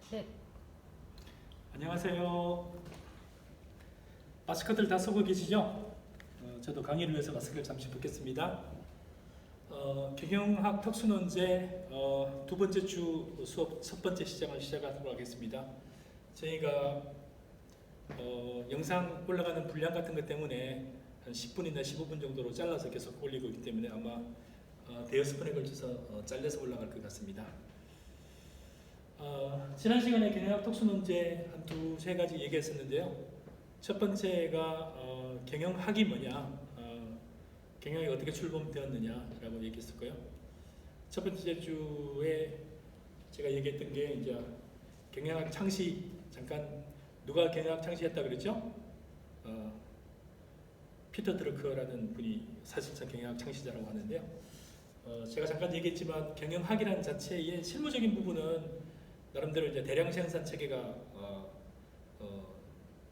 셋. 안녕하세요. 마스크들 다 쓰고 계시죠? 저도 강의를 위해서 마스크를 잠시 벗겠습니다. 경영학 특수논제 두 번째 주 수업 첫 번째 시장을 시작하도록 하겠습니다. 저희가 영상 올라가는 분량 같은 것 때문에 한 10분이나 15분 정도로 잘라서 계속 올리고 있기 때문에 아마 대여섯 번에 걸쳐서 잘려서 올라갈 것 같습니다. 지난 시간에 경영학 특수논제 한 두세 가지 얘기했었는데요. 첫 번째가 경영학이 뭐냐, 경영학이 어떻게 출범되었느냐라고 얘기했었고요. 첫 번째 주에 제가 얘기했던 게 이제 경영학 창시, 잠깐 누가 경영학 창시했다 그랬죠? 피터 드러커라는 분이 사실상 경영학 창시자라고 하는데요. 제가 잠깐 얘기했지만 경영학이라는 자체의 실무적인 부분은 나름대로 이제 대량 생산 체계가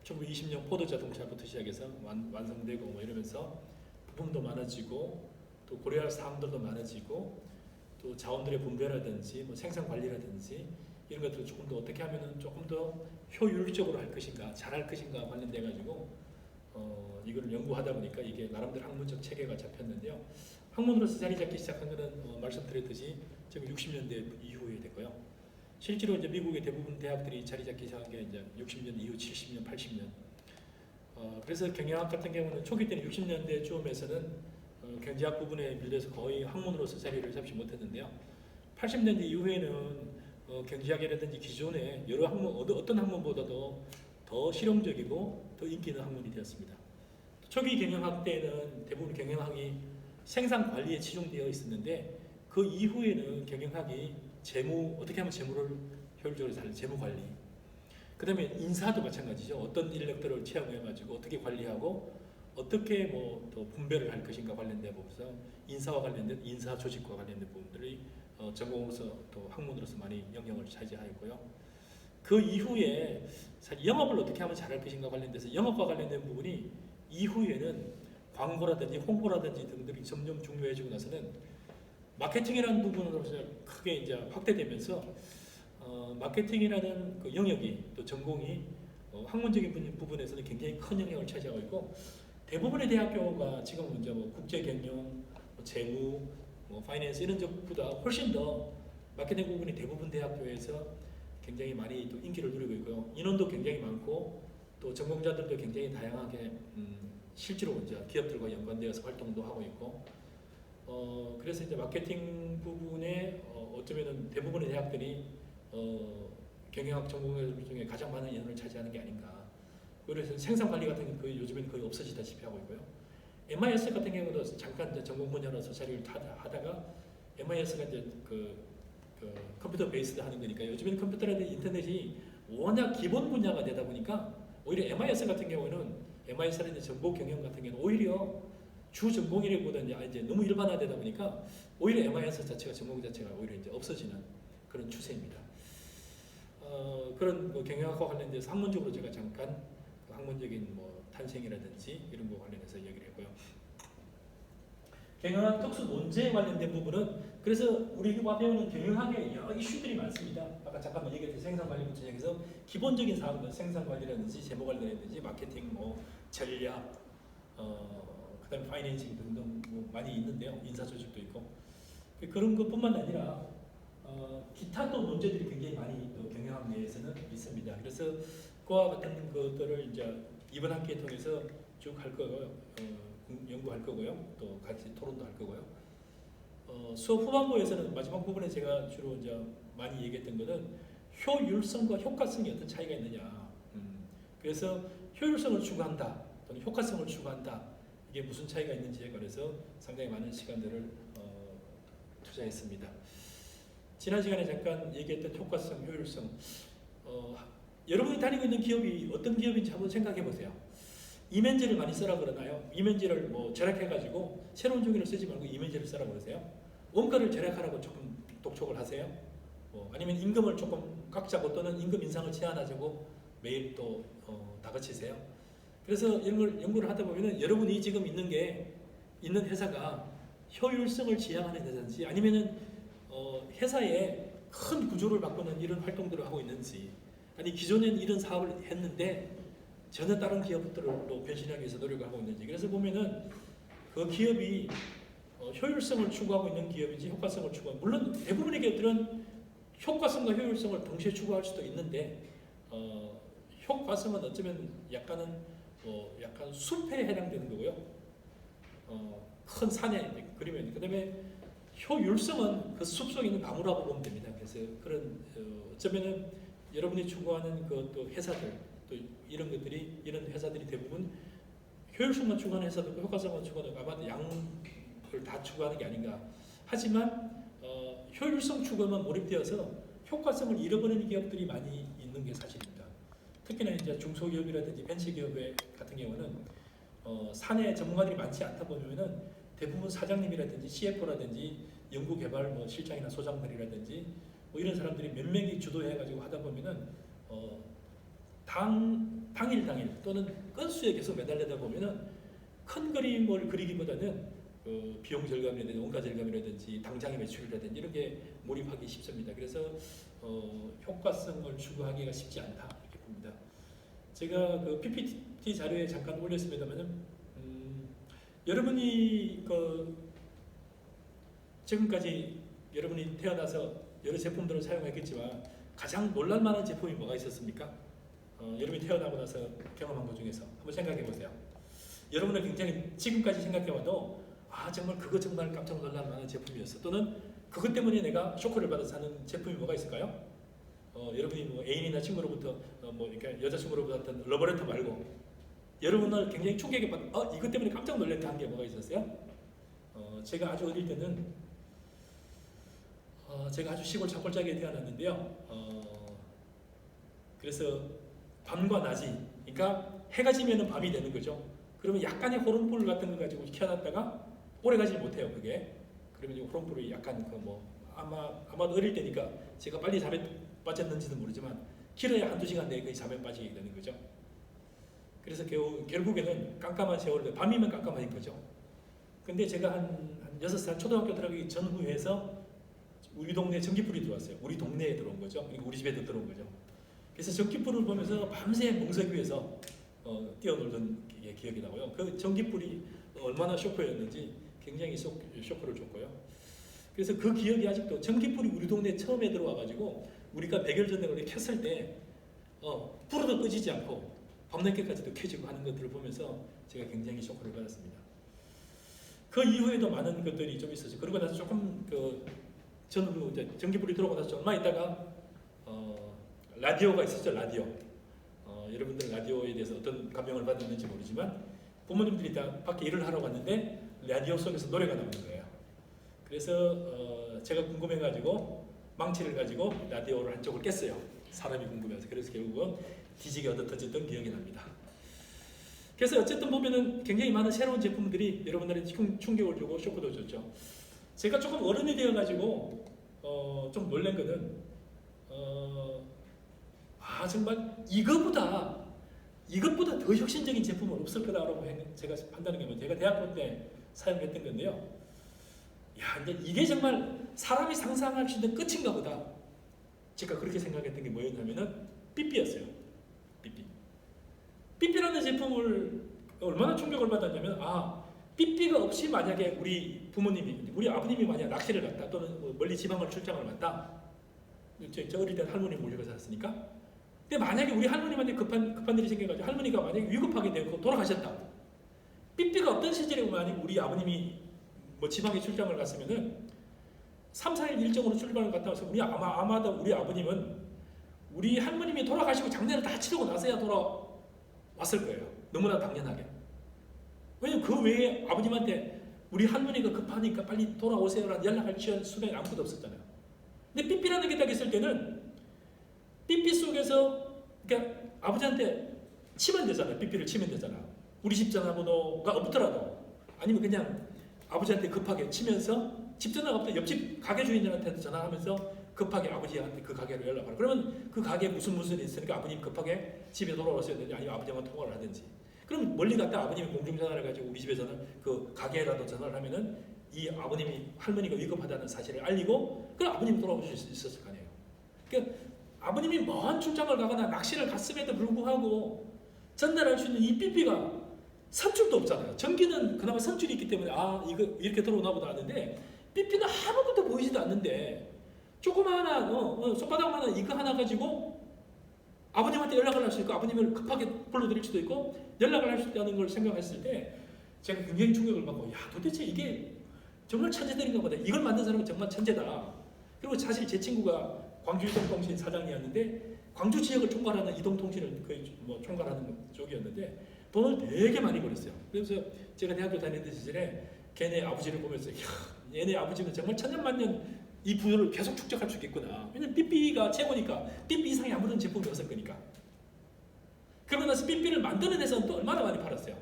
1920년 포도 자동차부터 시작해서 완성되고 뭐 이러면서 부품도 많아지고 또 고려할 사항들도 많아지고 또 자원들의 분배라든지 뭐 생산 관리라든지 이런 것들을 조금 더 어떻게 하면은 조금 더 효율적으로 할 것인가, 잘할 것인가 관련돼 가지고 이거를 연구하다 보니까 이게 나름대로 학문적 체계가 잡혔는데요. 학문으로서 자리 잡기 시작한 것은 말씀드렸듯이 1960년대 이후에 됐고요. 실제로 이제 미국의 대부분 대학들이 자리 잡기 시작한 게 이제 60년 이후 70년, 80년. 그래서 경영학 같은 경우는 초기 때는 60년대 즈음에서는 경제학 부분에 밀려서 거의 학문으로서 자리를 잡지 못했는데요. 80년대 이후에는 경제학이라든지 기존의 여러 학문, 어떤 학문보다도 더 실용적이고 더 인기 있는 학문이 되었습니다. 초기 경영학 때는 대부분 경영학이 생산 관리에 치중되어 있었는데 그 이후에는 경영학이 어떻게 하면 재무를 효율적으로 잘 재무 관리. 그 다음에 인사도 마찬가지죠. 어떤 인력들을 채용해가지고 어떻게 관리하고 어떻게 뭐 또 분배를 할 것인가 관련된 부분에서 인사와 관련된 인사 조직과 관련된 부분들이 전공으로서 또 학문으로서 많이 영향을 차지하였고요. 그 이후에 사실 영업을 어떻게 하면 잘할 것인가 관련돼서 영업과 관련된 부분이 이후에는 광고라든지 홍보라든지 등등이 점점 중요해지고 나서는 마케팅이라는 부분으로서 크게 이제 확대되면서 마케팅이라는 그 영역이 또 전공이 학문적인 부분에서는 굉장히 큰 영향을 차지하고 있고 대부분의 대학교가 지금은 이제 뭐 국제경영, 뭐 재무, 뭐 파이낸스 이런 쪽보다 훨씬 더 마케팅 부분이 대부분 대학교에서 굉장히 많이 또 인기를 누리고 있고요. 인원도 굉장히 많고 또 전공자들도 굉장히 다양하게 실제로 이제 기업들과 연관되어서 활동도 하고 있고. 그래서 이제 마케팅 부분에 어쩌면은 대부분의 대학들이 경영학 전공들 중에 가장 많은 인원을 차지하는 게 아닌가. 그래서 생산 관리 같은 게 거의 요즘에는 거의 없어지다시피 하고 있고요. MIS 같은 경우도 잠깐 이제 전공 분야로서 자리를 하다가 MIS가 이제 그 컴퓨터 베이스드 하는 거니까 요즘에는 컴퓨터라든지 인터넷이 워낙 기본 분야가 되다 보니까 오히려 MIS 같은 경우는 MIS라든지 정보 경영 같은 경우는 오히려 주 전공이라기보다 이제 너무 일반화되다 보니까 오히려 MIS 자체가 전공 자체가 오히려 이제 없어지는 그런 추세입니다. 그런 뭐 경영학과 관련돼서 학문적으로 제가 잠깐 학문적인 뭐 탄생이라든지 이런 거 관련해서 얘기를 했고요. 경영학 특수 논제에 관련된 부분은 그래서 우리 와 배우는 경영학에 여러 이슈들이 많습니다. 아까 잠깐만 얘기했던 생산관리부터 시작해서 기본적인 사항들 생산관리라든지 재무관리라든지 마케팅, 뭐 전략, 그다음에 파이낸싱 등등 뭐 많이 있는데요. 인사조직도 있고 그런 것뿐만 아니라 기타 또 문제들이 굉장히 많이 또 경영학 내에서는 있습니다. 그래서 그와 같은 것들을 이제 이번 학기에 통해서 쭉 할 거고요. 연구할 거고요. 또 같이 토론도 할 거고요. 수업 후반부에서는 마지막 부분에 제가 주로 이제 많이 얘기했던 것은 효율성과 효과성이 어떤 차이가 있느냐. 그래서 효율성을 추구한다 또는 효과성을 추구한다. 이게 무슨 차이가 있는지에 관해서 상당히 많은 시간들을 투자했습니다. 지난 시간에 잠깐 얘기했던 효과성, 효율성. 여러분이 다니고 있는 기업이 어떤 기업인지 한번 생각해 보세요. 이면제를 많이 쓰라 그러나요? 이면제를 뭐 절약해가지고 새로운 종이를 쓰지 말고 이면제를 쓰라 그러세요? 원가를 절약하라고 조금 독촉을 하세요? 아니면 임금을 조금 꽉 잡고 또는 임금 인상을 제한하자고 매일 또 다그치세요? 그래서 이런 걸 연구를 하다 보면은 여러분이 지금 있는 회사가 효율성을 지향하는 회사인지 아니면은 회사에 큰 구조를 바꾸는 이런 활동들을 하고 있는지, 아니 기존엔 이런 사업을 했는데 전혀 다른 기업들로 변신하기 위해서 노력을 하고 있는지. 그래서 보면은 그 기업이 효율성을 추구하고 있는 기업인지 효과성을 추구하고, 물론 대부분의 기업들은 효과성과 효율성을 동시에 추구할 수도 있는데 효과성은 어쩌면 약간 숲에 해당되는 거고요. 큰 산에 그러면, 그다음에 효율성은 그 숲속에 있는 나무라고 보면 됩니다. 그래서 그런 어쩌면은 여러분이 추구하는 그 또 회사들, 또 이런 회사들이 대부분 효율성만 추구하는 회사도 있고 효과성만 추구하는, 아마 양을 다 추구하는 게 아닌가. 하지만 효율성 추구에만 몰입되어서 효과성을 잃어버리는 기업들이 많이 있는 게 사실입니다. 특히나 이제 중소기업이라든지 벤처기업 같은 경우는 사내 전문가들이 많지 않다 보면은 대부분 사장님이라든지 CFO라든지 연구개발 실장이나 소장들이라든지 이런 사람들이 몇 명이 주도해가지고 하다 보면은 당일 또는 건수에 계속 매달리다 보면은 큰 그림을 그리기보다는 비용 절감이라든지 원가 절감이라든지 당장의 매출이라든지 이런 게 몰입하기 쉽습니다. 그래서 효과성을 추구하기가 쉽지 않다 이렇게 봅니다. 제가 그 PPT 자료에 잠깐 올렸습니다만은 여러분이 지금까지 여러분이 태어나서 여러 제품들을 사용했겠지만 가장 놀랄만한 제품이 뭐가 있었습니까? 여러분이 태어나고 나서 경험한 것 중에서 한번 생각해 보세요. 여러분은 굉장히 지금까지 생각해봐도 정말 그거 정말 깜짝 놀랄만한 제품이었어, 또는 그것 때문에 내가 쇼크를 받아서 사는 제품이 뭐가 있을까요? 여러분이 애인이나 친구로부터 그러니까 여자친구로부터 받았던 러브레터 말고 여러분을 굉장히 충격에 받 이것 때문에 깜짝 놀랐다 한 게 뭐가 있었어요? 제가 아주 어릴 때는 제가 아주 시골 산골짜기에 태어났는데요. 그래서 밤과 낮이, 그러니까 해가 지면은 밤이 되는 거죠. 그러면 약간의 호롱불 같은 거 가지고 켜놨다가 오래 가지 못해요. 그게 그러면 호롱불이 약간 아마 어릴 때니까 제가 빨리 잠에 빠졌는지도 모르지만 길어야 한두 시간 내에 거의 잠에 빠지게 되는 거죠. 그래서 결국에는 깜깜한 세월을, 밤이면 깜깜한 거죠. 근데 제가 한 6살 초등학교 들어가기 전후에서 우리 동네에 전기불이 들어왔어요. 우리 동네에 들어온 거죠. 그리고 우리 집에도 들어온 거죠. 그래서 전기불을 보면서 밤새 멍석 위에서 뛰어놀던 게 기억이 나고요. 그 전기불이 얼마나 쇼크였는지 굉장히 쇼크를 줬고요. 그래서 그 기억이 아직도, 전기불이 우리 동네에 처음에 들어와가지고 우리가 백열전등을 켰을 때 불어도 꺼지지 않고 밤늦게까지도 켜지고 하는 것들을 보면서 제가 굉장히 쇼크를 받았습니다. 그 이후에도 많은 것들이 좀 있었죠. 그러고 나서 조금 저는 이제 전기불이 들어오고 나서 얼마 있다가 라디오가 있었죠. 라디오. 여러분들 라디오에 대해서 어떤 감명을 받았는지 모르지만 부모님들이 다 밖에 일을 하러 갔는데 라디오 속에서 노래가 나오는 거예요. 그래서 제가 궁금해가지고 망치를 가지고 라디오를 한쪽을 깼어요. 사람이 궁금해서. 그래서 결국은 뒤지게 얻어터졌던 기억이 납니다. 그래서 어쨌든 보면은 굉장히 많은 새로운 제품들이 여러분들한테 충격을 주고 쇼크도 줬죠. 제가 조금 어른이 되어가지고 좀 놀란 거는 정말 이것보다 더 혁신적인 제품은 없을 거다라고 제가 판단한 게 제가 대학교 때 사용했던 건데요. 근데 이게 정말 사람이 상상할 수 있는 끝인가 보다. 제가 그렇게 생각했던 게 뭐였냐면은 삐삐였어요. 삐삐라는 제품을 얼마나 충격을 받았냐면 삐삐가 없이 만약에 우리 아버님이 만약 낚시를 갔다 또는 멀리 지방을 출장을 갔다, 저 어릴 때 할머니 몰려가 살았으니까. 근데 만약에 우리 할머님한테 급한 일이 생겨가지고 할머니가 만약에 위급하게 되고 돌아가셨다. 삐삐가 없던 시절에 만약 우리 아버님이 지방에 출장을 갔으면은 3, 4일 일정으로 출발을 갔다 와서 아마도 우리 아버님은 우리 할머님이 돌아가시고 장례를 다 치르고 나서야 돌아왔을 거예요. 너무나 당연하게. 왜냐면 그 외에 아버님한테 우리 할머니가 급하니까 빨리 돌아오세요라는 연락할 수단이 아무것도 없었잖아요. 근데 삐삐라는 게 딱 있을 때는 삐삐 속에서 그러니까 아버지한테 치면 되잖아요. 삐삐를 치면 되잖아. 우리 집 전화번호가 없더라도 아니면 그냥 아버지한테 급하게 치면서 집 전화가 없다 옆집 가게 주인한테 전화하면서 급하게 아버지한테 그 가게로 연락하라. 그러면 그 가게에 무슨 일이 있으니까 아버님 급하게 집에 돌아오셔야 되는지 아니면 아버지와 통화를 하든지. 그럼 멀리 갔다 아버님이 공중전화를 해가지고 우리 집에 그 가게라도 전화를 하면은 이 아버님이 할머니가 위급하다는 사실을 알리고 그럼 아버님이 돌아오실 수 있었을 거 아니에요. 그러니까 아버님이 먼 출장을 가거나 낚시를 갔음에도 불구하고 전달할 수 있는 이 삐삐가 선줄도 없잖아요. 전기는 그나마 선줄이 있기 때문에 아 이거 이렇게 들어오나 보다 하는데 삐삐는 아무것도 보이지도 않는데 조그마한 손바닥만한 이거 하나 가지고 아버님한테 연락을 할 수 있고 아버님을 급하게 불러드릴 수도 있고 연락을 할 수 있다는 걸 생각했을 때 제가 굉장히 충격을 받고 야 도대체 이게 정말 천재들인가 보다. 이걸 만든 사람은 정말 천재다. 그리고 사실 제 친구가 광주이동통신 사장이었는데 광주 지역을 총괄하는 이동통신을 거의 뭐 총괄하는 쪽이었는데 돈을 되게 많이 벌었어요. 그래서 제가 대학교 다니던 시절에 걔네 아버지를 보면서 야, 얘네 아버지는 정말 천년만년 이 부를 계속 축적할 수 있겠구나. 왜냐면 삐삐가 최고니까 삐삐 이상의 아무런 제품이 없을 거니까. 그러고 나서 삐삐를 만드는 회사는 또 얼마나 많이 팔았어요.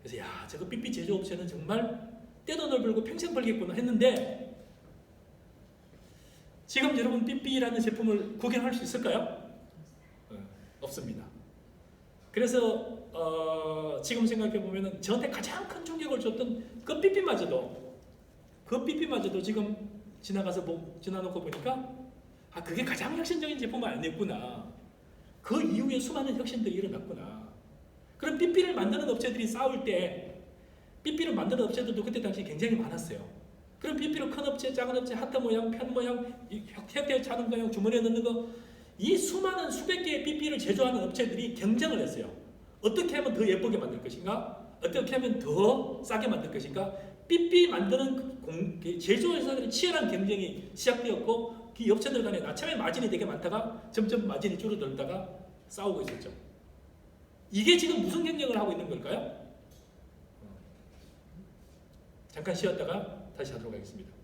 그래서 야 저거 삐삐 제조업체는 정말 떼돈을 벌고 평생 벌겠구나 했는데 지금 여러분 삐삐라는 제품을 구경할 수 있을까요? 없습니다. 그래서 지금 생각해 보면은 저한테 가장 큰 충격을 줬던 그 삐삐마저도 지금 지나놓고 보니까 아 그게 가장 혁신적인 제품은 아니었구나. 그 이후에 수많은 혁신들이 일어났구나. 그럼 삐삐를 만드는 업체들이 싸울 때 삐삐를 만드는 업체들도 그때 당시 굉장히 많았어요. 그럼 삐삐로 큰 업체, 작은 업체, 하트 모양, 편 모양, 형태에 차는 거양, 주머니에 넣는 거 이 수많은 수백 개의 삐삐를 제조하는 업체들이 경쟁을 했어요. 어떻게 하면 더 예쁘게 만들 것인가? 어떻게 하면 더 싸게 만들 것인가? 삐삐 만드는 제조회사들의 치열한 경쟁이 시작되었고 그 업체들 간에 처음에 마진이 되게 많다가 점점 마진이 줄어들다가 싸우고 있었죠. 이게 지금 무슨 경쟁을 하고 있는 걸까요? 잠깐 쉬었다가 다시 하도록 하겠습니다.